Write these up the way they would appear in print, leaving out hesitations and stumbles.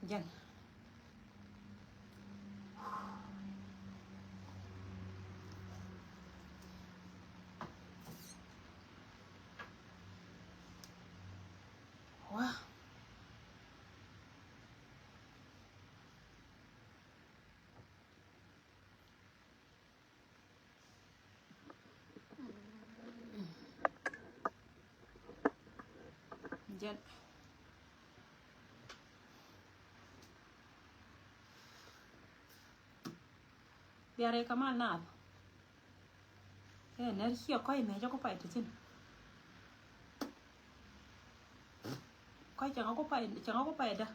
Jan. Wow. Jan. Biare kamal na. Energia coi mẹ cho có phải thì xin. Coi chẳng có phải đó.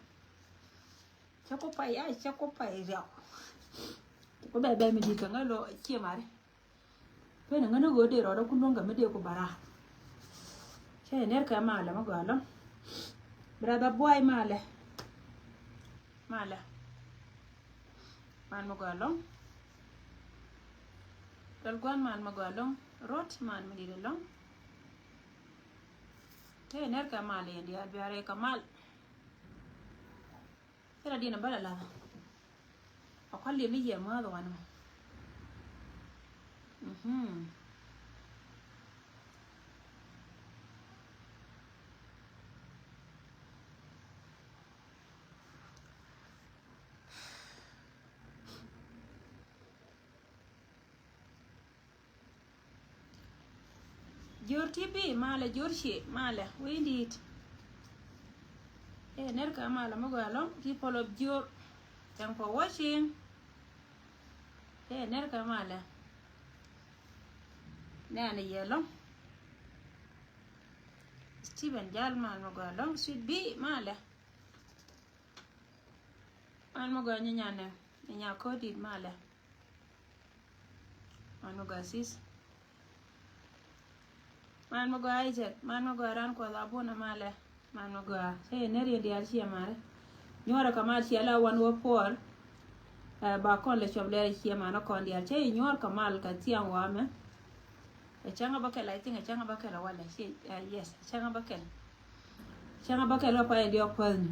Cho có phải ai cho có phải rượu. Có bè mình đi cả ngalo chia mà đấy. Thế là nó gửi để rồi đâu cũng không cần mấy điều của bà ra. Thế nên cái mà là nó gọi lắm. Brother boy mà là. Man gọi lắm. Dalguan man magalong rot man madilong te ner kamal yendi albiare kamal era dina bala la akwali mi ye ma do wanu Jor tibi mala jor she mala windit ner kamal magalong people of Jor thank for watching ner kamal nana yellow Steven Jalman magalong should be mala man magal nyane nya kodi mala man magal sis man mo go Isaac man mo go ran ko la bona male man mo go hey neri di alsi amare nyora kamal si ala wan wo por ba kon le choble si amana kon di alsi nyor kamal ka tian wa me e changa bakel I think e changa bakel wala si yes changa bakel lo pa di okol ni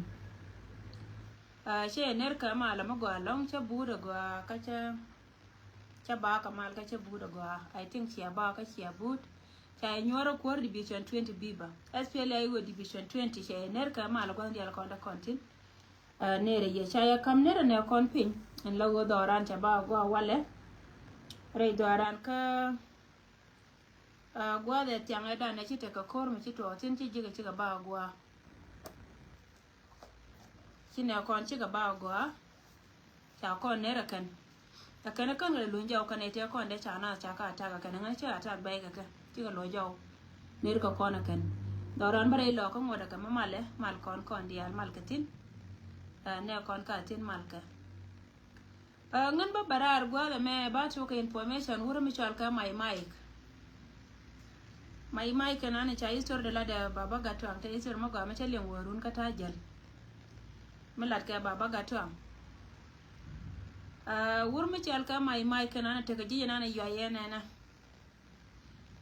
she ner kamal mo go long cha bura go ka cha ba kamal ka cha bura go I think si ba ka si but Chai nyoro kwar division 20 biba SPLA wo division 20 chai ner ka mal ko ndial konda kontin nere ye chai kam nere ne kon pin en lago doran cha ba go wale re doran ka gwa de tianga da ne chite ka kor mi chito tin chi jiga chiga ba gwa chine kon chiga ba gwa cha kon nere kan ta kana kan le lunja kan ite kon de cha na cha ka ta ka kana nga cha ta ba ka chiga lo jaw ner ko kona ken doran bare lo ko ngoda ka mamale mal kon dial mal katin ne kon ka tin mal ka ngan ba barar gwala me ba to ka information wuro mi chal ka my mic na ne cha histor de la de baba gato am te histor mo ga ma chalen worun ka ta jal malat ka baba gato am wuro mi chal ka my mic na ne te ka ji na ne yo yene na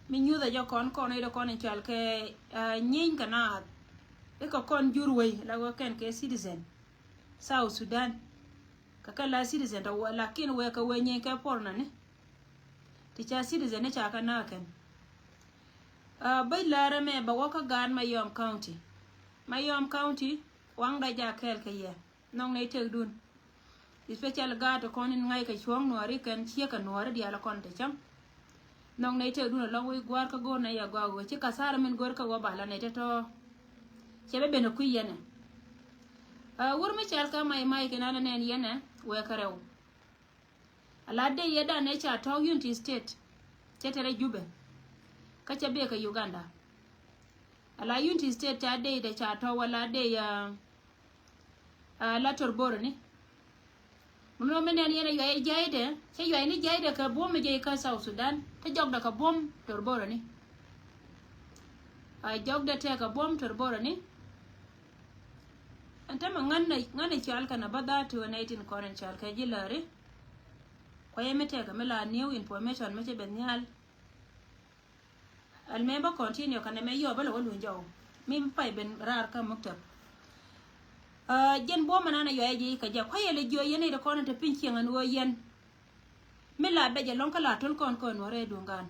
min yuda jo kon ida kon chal ke nyin kana e ko kon jurway la go ken ke citizen South Sudan kala citizen da lakin we ka we nyin ke porna ne ti cha citizen ne cha kana ken bai lara me ba waka gan Mayom County wang da ja kel ke ye nong ne te dun special ga to kon ngai ka chuang nori ken chia ka nori dia la kon te cham nong ne te dun long we gwar ka go na ya go chi ka sara men gor ka go bala ne te to chebe be no ku yene wur mi chal ka mai ke na ne yene we ka rew ala de ye da ne cha to Unity State chetere Jube ka chebe ka Uganda ala Unity State ta de cha to wala de ya la torboro ni muno menen yene ya jaide se yo ni jaide ka bom je ka South Sudan te jog da ka bom torboro ni ay jog da te ka bom torboro ni anta ngana chal kana bada to 19 current chal ka jilare ko yemete ka mela new information meche benyal al member continue kana me yo bala wolu njaw mi pay ben rar ka maktab jen bo mana na yo ji ka ja khoye le jo yene de kono te pinchi ngan wo yen me la be ja lonka la tol kon kon wore dungan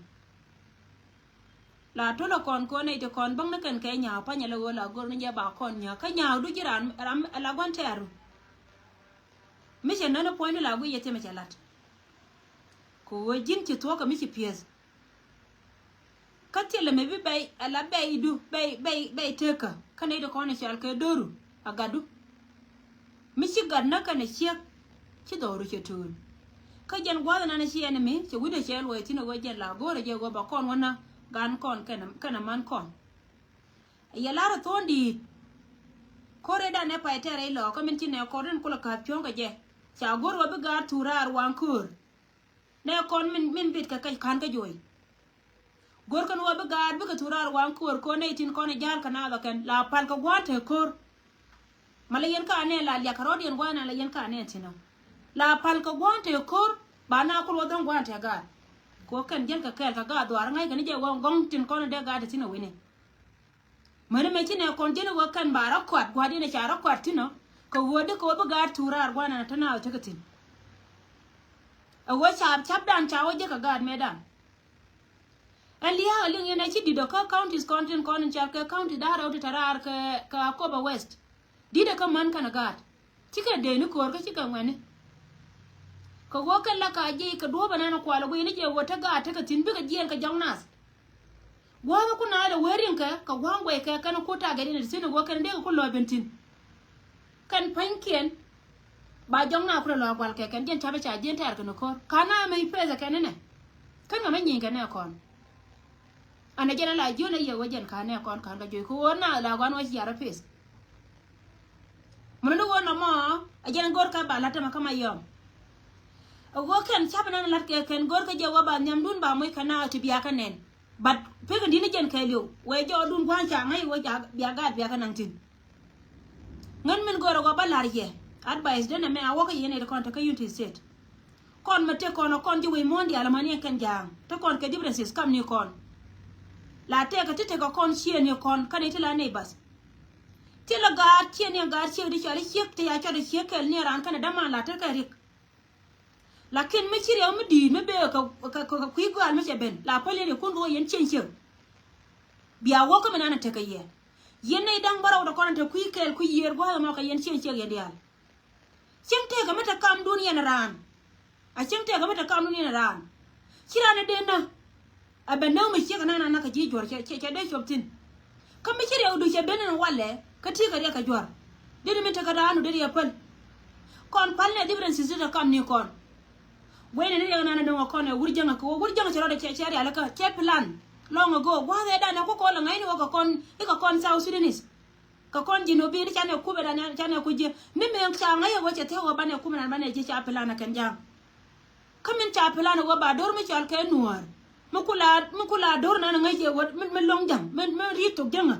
la tolo kon kon ne te kon bang na kan ke nya pa nya le wo la gor nya ba kon nya ka nya du jiran ram la gon teru me je nana point la gu yete me jalat ko wo jin ti to ka mi ci pies katele me bi bay ala bay du bay teka kane de kon ci al ke doru agadu mi ci gad na kan ci ci doru ci tur ka jen gwa na ci ene mi ci wude ci lo ti no go jen la gore je go ba kon wana gan kon kana man kon ya lara tondi kore da ne pa tere lo ko min ci ne ko ren ko la ka pionga je cha gor wa bi ga turar wan kur ne kon min bit ka kan ka joy gor kan wa bi ga bi ka turar wan kur ko ne tin ko ne jal kana da kan la pal ka gwate kur mala yen ka ne la ya karodi en gwana la yen ka ne tina la pal ka gwate kur ba na ko wa don gwate ga ko kan jen ka kel ka ga dwar ngai kan je gong tin ko ne de ga de tina wini mana me ci ne kon jen wa kan ba ra kwat gwadi ne cha ra kwat tino ko wode ko bi ga turar gwana na tana ta gatin a wo chap dan cha wo je ka ga medan aliya alin yana ci dido ka counties content kon cha ka county da ra tarar ka Koba West dida ka man kana ga cika de ni ko ka cika ngane ko go kan la ka je ka do banana kwala go ni je wata ga ta gatin bi ga jiyan ka jangnas gwa ku na da werin ka gwangwai ka kana ko ta gari ne sai go kan de ko lo bentin kan pankien ba jong na kula lo gwal ke kan jen tabe cha jen tar kan ko kana mai pesa kan ne kan ga man yin kan ne kon ana jena la jona ye wajen kan ne kon kan ga joy ko na la gwan wa yara pes mun do wona ma a jen gor ka ba lata ma kama yom o go kan chabe na lat ke kan gor ka je wa ba nyam dun ba moy kana ti biya kan nen bat pe ga dina jen kai lo we jo dun gwan cha ngai wo ja biya kan nan tin ngan min goro go balar ye advice dena me awoka yene de kon ta United States kon mate kono kon ji we mondi alamani kan jang to kon ke differences kam ni kon la te ka tete ka kon chie ni kon kan itila ne bas ti la ga chie ni ga chie di chali chie te ya chali chie kel ni ran kan da man la te ka rik lakin me chire o me di me be ka ku go al me che ben la pole ni kun ro yen chen chen biya wo ko me na te ka ye yen nei dang baraw da kon ta ku kel ku yer go ma ka yen chen chen ye dial chimte ga mata kam duniya na ran a chimte ga mata kam duniya na ran kira na dena abanda mu shi kana na ka ji jor ke de shoptin kam mi kire udu che benen walle ka ti ga ka jor de mi ta ga anu de ya pal kon pal ne difference da kam ni kon wene ne ga na don kon e wurjanga ko wurjanga chero de che ala ka che plan long ago gwa da na ko la ngai ni ko kon e ka kon South Sudanese ka kon jino bi chane ku be da chane ku je ni me cha ngai wo che te wo bane ku na bane je cha plan na kan jang kamin cha plan wo ba dor mi chal ke nuar mukula dor na ngai je wo min long jang min ri to janga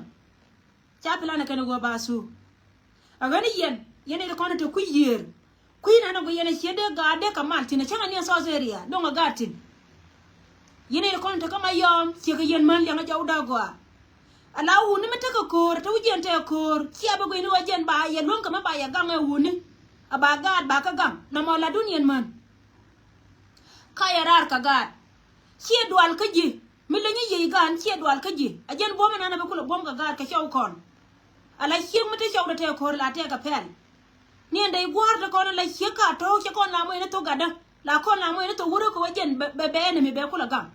cha plan na kan wo ba su agani yen de kon te ku yer ku na go yen che de ga de ka mal tin changa ni so seria donga gatin yen de kon te kama yom che ga yen man yang jaw da go ala wuni mata ka kor ta wujen ta kor kiya ba goini wajen ba ya lon kama ba ya gang wuni aba gad ba ka gang na mala duniyan man ka ya rar ka gad kiya dual ka ji milenyi yi gan kiya dual ka ji ajen bo mana na ba kula bom ka gad ka shaw kon ala kiya mata shaw da ta kor la ta ka pel ni ndai gwar da kon la kiya ka to kiya kon la mo ina to gada la kon la mo ina to wuro ko wajen be ne mi be kula gang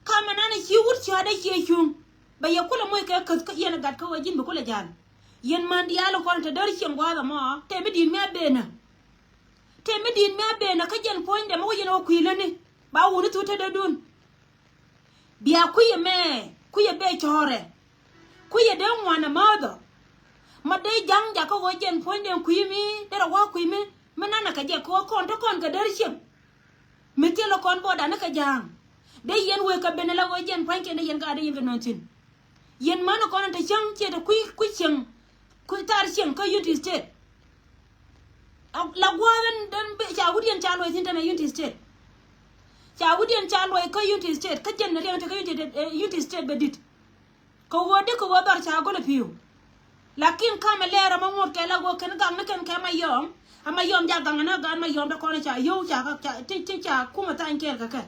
kama nana ki wurci da kiya kyun ba ya kula moy ka yana gat ka wajin ba kula jan yen man dialo kon ta dar chen gwa ma te mi din me bena ka jen point de mo yen o kuile ni ba woni to ta da dun biya ku ye be chore ku ye de mwana mado ma de jang ja ka wajen point de ku mi dara wa ku mi manana ka je ko kon to kon ka dar chen mi te lo kon bo da na ka jang de yen we ka bena la wajen point de yen ga de yen ga nontin yen mana kono ta chang che da ku chang ku tar chang ka United States la gwaven dan be cha wudien cha loy tinta me United States cha wudien cha loy ka United States ka jen re ta ka United States be dit ko wode ko wadar cha go le piu lakin kama lera ma ngot ke la go ken gang ne ken ke ma yom ama yom ja gang na gan ma yom da kono cha yo cha ka ti cha kuma tan kel ka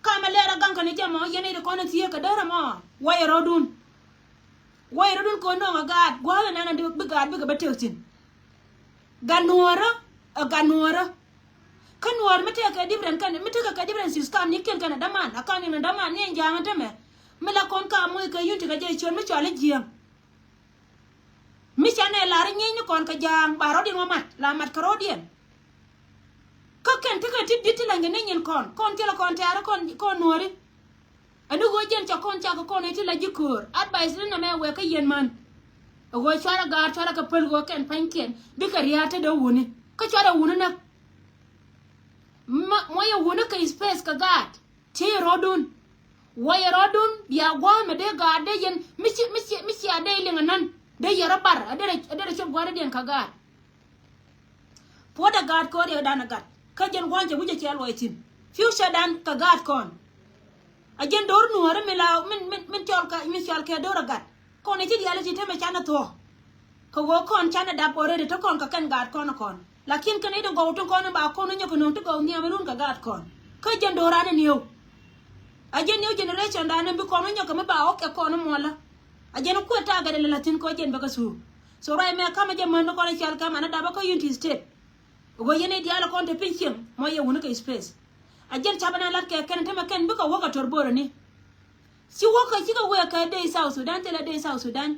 kama lera gang kan je mo yene de kono tie ka dara mo way rodun ko no ga gad go na na de bi gad bi ga betetin ganora kanwar mete ka different kan mete ka different system ni ken kan daman akani na daman ni janga teme mila kon ka mo ka yunti ka je chon mi chale jiang mi chane la ri ni kon ka jang baro di mat la mat ka rodien ka ken te ka ti la ngene nyen kon ti la kon tara kon nori anu go jen cha kon ti la jikur advice ni na me we ka yen man go chara ka pel go ken panken bi ka riata da wuni ka chara wuni na moya wuni ka space ka gat ti rodun way rodun ya gwa me de ga de yen misi ade linga nan de yara bar adere chob gwa de ka gat poda gat ko de dana gat ka jen gwanje buje ci alwa tin future dan ka gat kon ajen dor nuore mi la min chol ka dor gat kon ci diale ci teme chana to ko go kon chana da pore de to kon ka kan gat kon lakin kan ide go to kon ba kon nyoko no to go ni amerun ka gat kon ka jen dorane niyo ajen new generation da nan bi kono nyoko me ba o ke kono mola ajen ko ta ga de latin ko jen baka su so rai me kama je man ko chal kama na da ba ko unity state go yene diala kon te pinchim mo ye wonu ka space ajen chabana lat ke ken tema ken bi ko woka torboro ni si woka ci ga we ka de South Sudan te la de South Sudan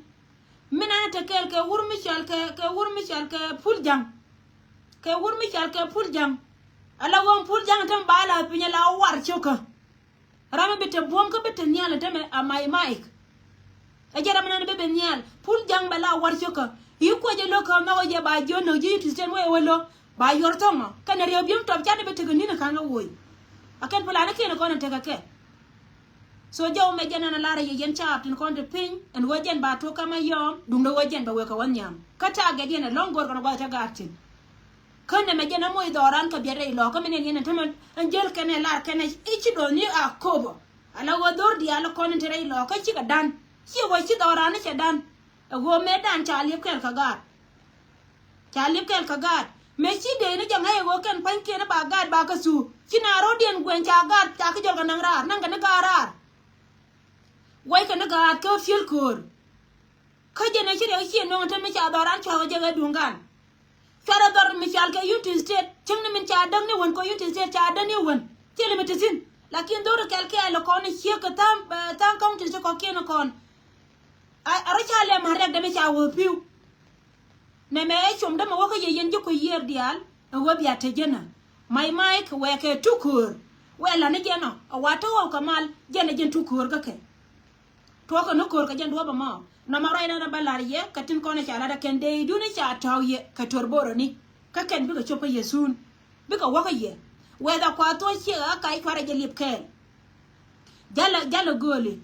mina na te kel ke wurmi chal ke pul jang ala won pul jang tam bala pinya la war choka rama bete bom ko bete nyala teme amai mike ajara mana bebe nyal pul jang bala war choka yu ko je loko ma o je ba jono ji tisten we welo ba yortongo kana riyo bium top jade bete gonina kanga woy akan pula na kene kono teka ke so jaw me jana na lara ye yen chap tin kon de pin en wajen ba to kama yom dum do wajen ba we ka wanyam kata ga dina longor kono ba ta gatin kana me jana moy doran ka biere lo ka menen yen tamen angel kene lar kene ichi do ni akobo ala wo dor di ala kono tere lo ka chi ga dan chi wo chi doran che dan go me dan chalip kel ka gad me chi de ne janga ye go ken pan ke na ba gad ba ka su kina rodien gwen cha gad ta ka jol ka nang rar nang ka na garar wai ka na gad ka fil kur ka je ne chi de chi no ta me cha doran cha ga je ga dungan fara dor mi chal ka United State chim ne min cha dang ne won ko United State cha dan ne won ti le metisin lakin dor kel ke ala ko ne chi ka tam county ko ke no kon ara cha le ma rek de me cha wo piu ne me chum da ma wo ko ye yen ko yer dial wo bia te jena mai mike we ke tukur we la ne jeno wato wo kamal jene jen tukur ka ke to ko no kur ka jen do ba ma na ma rai na balar ye katin ko ne cha la da ken de du ne cha taw ye ka torboro ni ka ken bi ka chopa yesun bi ka wo ko ye we da kwa to chi ka kai kwara je lip ken jala goli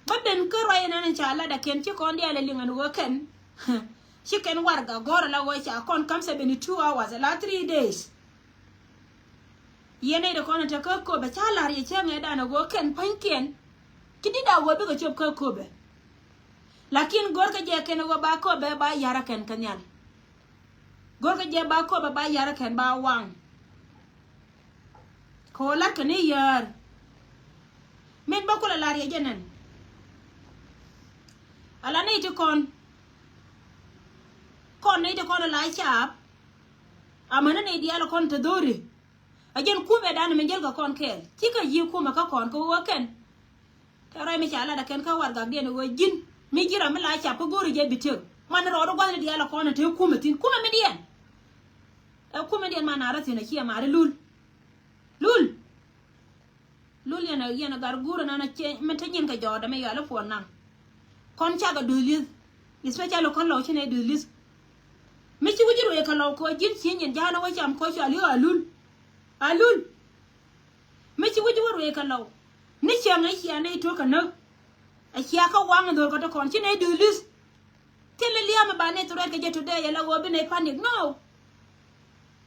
ba ben ko rai na ne cha la da ken chi ko ndi ala lingan wo ken she can warga gora la wo cha kon kam 72 hours la 3 days yene de kon ta ko be cha la ye cha me da na go ken panken kidi da wo bi ko chop ko be lakin gor ka je ken go ba ko be ba yara ken kanyal gor ka je ba ko be ba yara ken ba wang ko la ken yar men ba ko la ye jenen ala ne ti kon ne de kon la chap amana ne diala kon te dori ajen kume dan men jel ga kon kel tika yi kuma ka kon ko waken tara mi chala da ken ka war ga den wo jin mi jira mi la chap gori je bitir man ro ro gwan diala kon te kuma tin kuma mi dien man ara tin kiya mare lul yana gar gura na che men te nyin ka joda me yala fo nan kon cha ga dulis especially kon lo chine dulis mi ci wujiro e kala ko jin sinyen jana wa jam ko ali alul mi ci wujiro e kala ni ci ngai ci anai to kana a ci aka wanga dor ko to kon ci ne dulis tele liam ba ne to rek je to de yala go bi ne panic no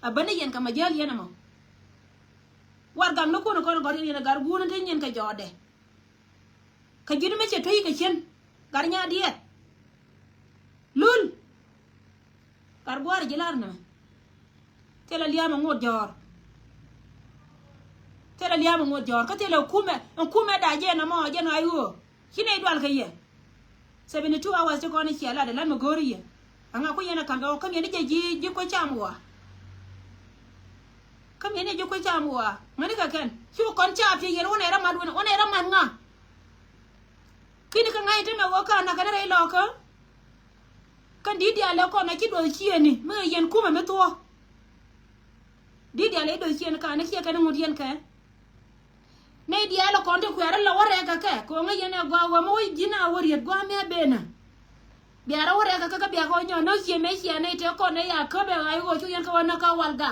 abane yen ka majal yana mo war gam no ko gor yen gar guna te nyen ka jode ka jidu me ci to yi ka chen gar nya diet lul kar gwar jilar na tela liama ngot jor tela liama ngot jor ka tela kume da je na mo je no ayo kine dwal ka ye 72 hours to koni chiala de lan magori ye anga ko yena kan ga kam yene ji ko chamwa kam yene ji ko chamwa ngani ka ken chu kon cha fi yene wona era mad wona era man nga kini ka ngai te me wo ka na ka re lo ka kan di dia le ko na ki do chieni me yen kuma me to di dia le do chien ka na ki ka ngud yen ka ne dia lo kon te ku ara la wore ka ko ngai yene go mo jina wori go me bena biara wore ka bia ko nyo no chie me chie ne te ko ne ya ka be ai go chu yen ka wana ka walga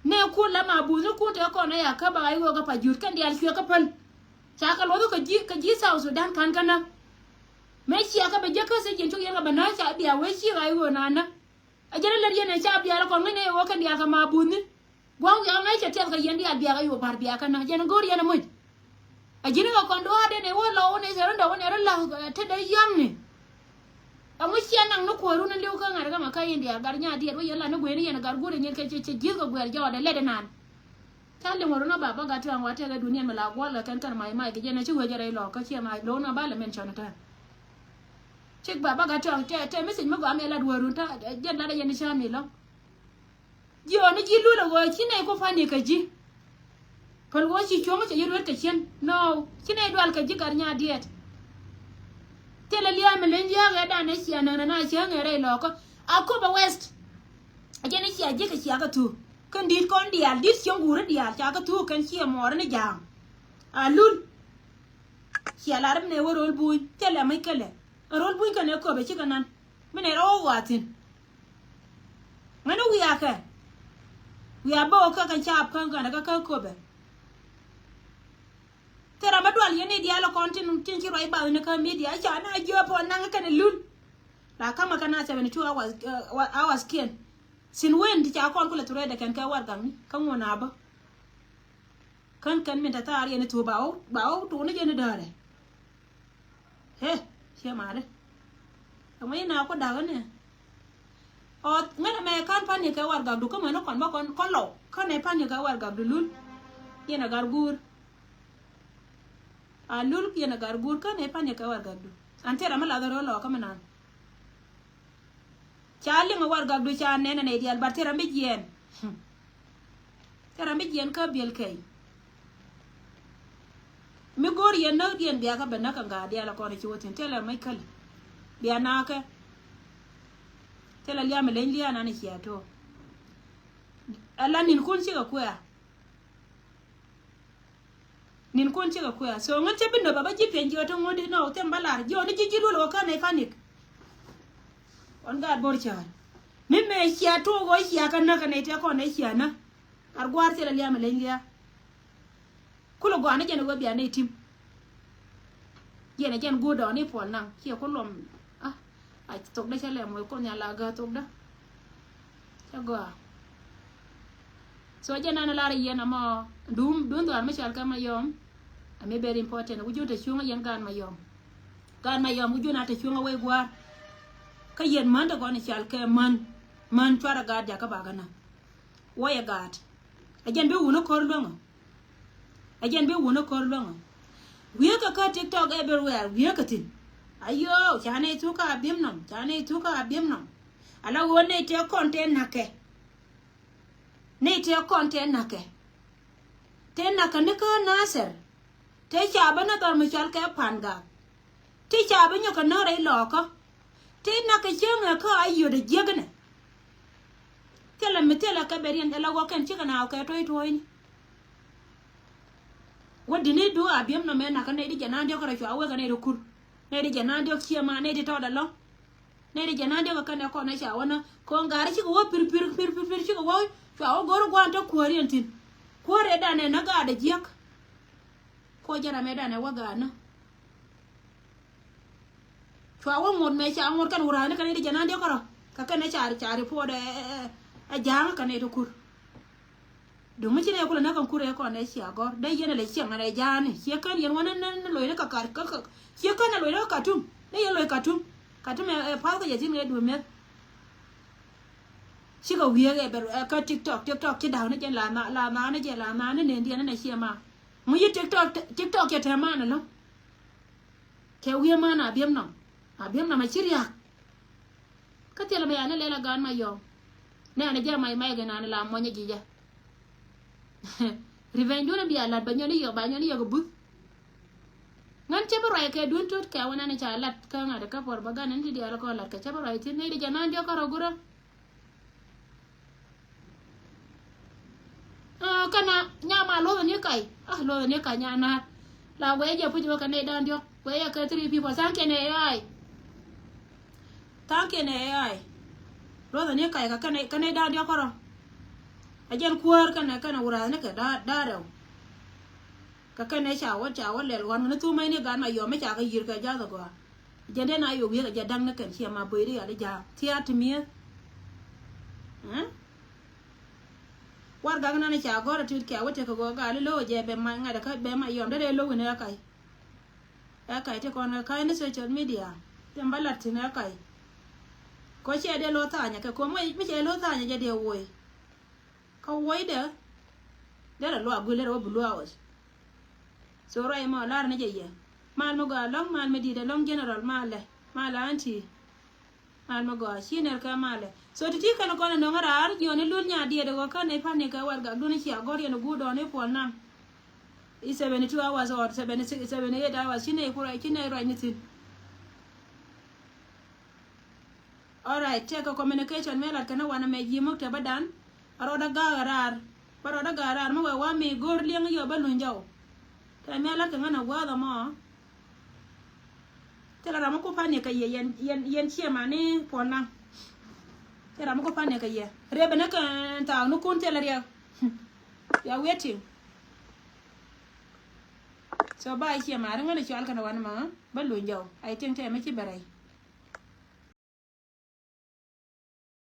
ne ku la ma bu ku te ko ne ya ka ba ai go ka pa jur kan dia chue ka pal cha ka lo ka ji sa Sudan kan kana me chia ka be je ka se jen chu yen ka bana cha bia we chi ai go na na a jere le yen cha bia la ko ne wo kan dia ka ma bu ni gwa ya ngai cha te ka yen dia bia ka yo bar bia ka na jen go yen mo a jere ka kon do ade ne wo lo ne se ndo ne ra la te de yang ni a mo chia nang no ko ru na le ka ngar ka ma ka yen dia gar nya dia wo yen la no gwe ni yen gar go ne ke che ji ko gwer jo de le de nan tale mo no baba ga twa wate ga dunia mala gwala kan kan mai ke jena chi we jere lo ka chi mai lo na ba le men chona ta chik baba ga twa te message mo ga me la duwaru ta jen la yen sha mi lo ji oni ji lu lo chi ne ko fa ni ka ji kol wo chi chonga che yero ka chen no chi ne dwal ka ji gar nya diet tele liya me len ya ga da ne chi na na chi ngere lo ko akoba west ajene chi aje ka chi aga tu kan dit kon dial dit siong gure dial cha ka tu kan chi mor ne jam alul chi alarm ne worol buy tele mai kale rol buy kan ko be chi kanan mene ro watin ngano wiya ka wiya bo ka kan cha kan kan ka ko be tera madwal yene dial kontin tin chi roi ba ne ka media cha na jo po nan kan lul la kama kana 72 hours ken sin wen ti cha kon ko le turede kan ka war gang kan wona ba kan min ta tar yene to bawo to ne jene dare he che mare amai na ko daga ne o ngana me kan pan ni ka war gang du ko mo no kon ba kon lo kan ne pan ni ka war gang du lul yene gar gur a lul yene gar gur kan ne pan ni ka war gang du antera mala do lo ka manan chali ma war gagdu cha nene ne dial batera mi jen tera mi jen ka biel kai mi gor yen na dien biya ka bana kan ga dia la ko ne chiwotin tela mai kala biya na ka tela liya me len liya na ne chiato ala nin kun chi ga kuya nin kun chi ga kuya so ngate bindo baba ji penji wato ngodi no tembalar jo ni ji jilu lo ka ne fanik on ga bor chan mi me chia to go chia kan na kan ite ko ne chia na ar gwar tela liya me len liya kulo go ane jene go biya ne tim jene jen go do ni pol nang chi ko lom ai tok da chale mo ko nya la ga tok da cha go so jena na la yena mo dum do ma chal ka ma yom ame very important wuju te chunga yen gan ma yom wuju na te chunga we gwar ka yen man da ko ne chal ka man twara ga ja ka ba gana woya gat ajen be wono kor longa wiya ka TikTok everywhere wiya ka tin ayo chane tuka abim nam ala wone te content nake ne te content nake te naka ne ka naser te cha bana dor mi chal ka panga te cha banyo ka na re loko te naka chenga ka ayo de jegne tela metela ka berien ala wo kan chika na ka toy ni wodi ne do abim no me naka ne di jana ndio ka ra awe ka ne do kur ne di jana ndio chiema ne di to da lo ne di jana ndio ka ne ko na cha wana ko ngari chi ko pir chi ko wo cha o goro gwan to kwari entin kwore da ne naga da jek ko jara me da ne waga na cha wo mod me cha mod kan urane kan di jana ndio ka ne chari po de a jang ka ne do kur do mu chine ko na kan kure ko ne sia gor dai yene le sia ngare jane sia kan yen wana nan lo ne ka kar ka sia kan lo ne ka tum ne ye lo ka tum cả chúng mẹ pháo cái gì nghe đuổi mẹ chỉ có việc cái cái TikTok cái đào nó chỉ làm nó chỉ làm nó nên tiền nó này xia mà mới TikTok cái thằng mà nó theo việc mà nó biếm nó mà chỉ riak cái tiền là mẹ nó lấy là gan mà yom nè này giờ mày cái nào làm mọi gì vậy revenge nó bị là bao nhiêu cái bút ngan ceberai ke dun tut ke wana ne chalat ka ngada ka por baga nan di ala ko lat ka ceberai tin ne di janan dio karo gura kana nyama lo ne kai lo ne ka nyana la we je pu jo ka ne dan dio we ya ka 3 people san ke ne ai tan ke ne ai lo ne kai ka ne dan dio karo ajen kuar kana ura ne ka da do cái này chào lẹ loan nó tu mấy này gan mà yo mấy chả cái gì cái giá rồi giờ đến nay yo biết cái đăng nó cần xem mà bơi đi ở đây giờ thia thì mía qua gang nó này chả có là chuyện kéo cái có cái lô giờ bé mà ngay cái bé mà yo đây lô này cái thì còn cái nó social media tem bắt lật thì nó cái có chơi đây lô thả nhà cái có mấy chơi lô thả nhà đều quay câu quay đó đó là lô gửi lên rồi bự lô so rai ma lar na jeye mal mo ga long mal medida long general mal anti mal mo ga siner ka male so ti kan ko no ngara ar yo ne lul nya die de ko kan e pane ka war ga dun ci agor ye no gudo ne pol nam i 72 hours or 76 78 hours chine ko rai chine rai ni tin all right take a communication me lar kana wana me jimo te badan aroda garar mo wa me gor liang yo balun jaw ta me la kan na wa da ma te la mo ko pane ka yen che ma ni pol nam te la mo ko pane ka ye rebe na kan ta no kun te la ya waiting so ba che ma ran na chal kan wan ma balun jaw ai tin te me ci barai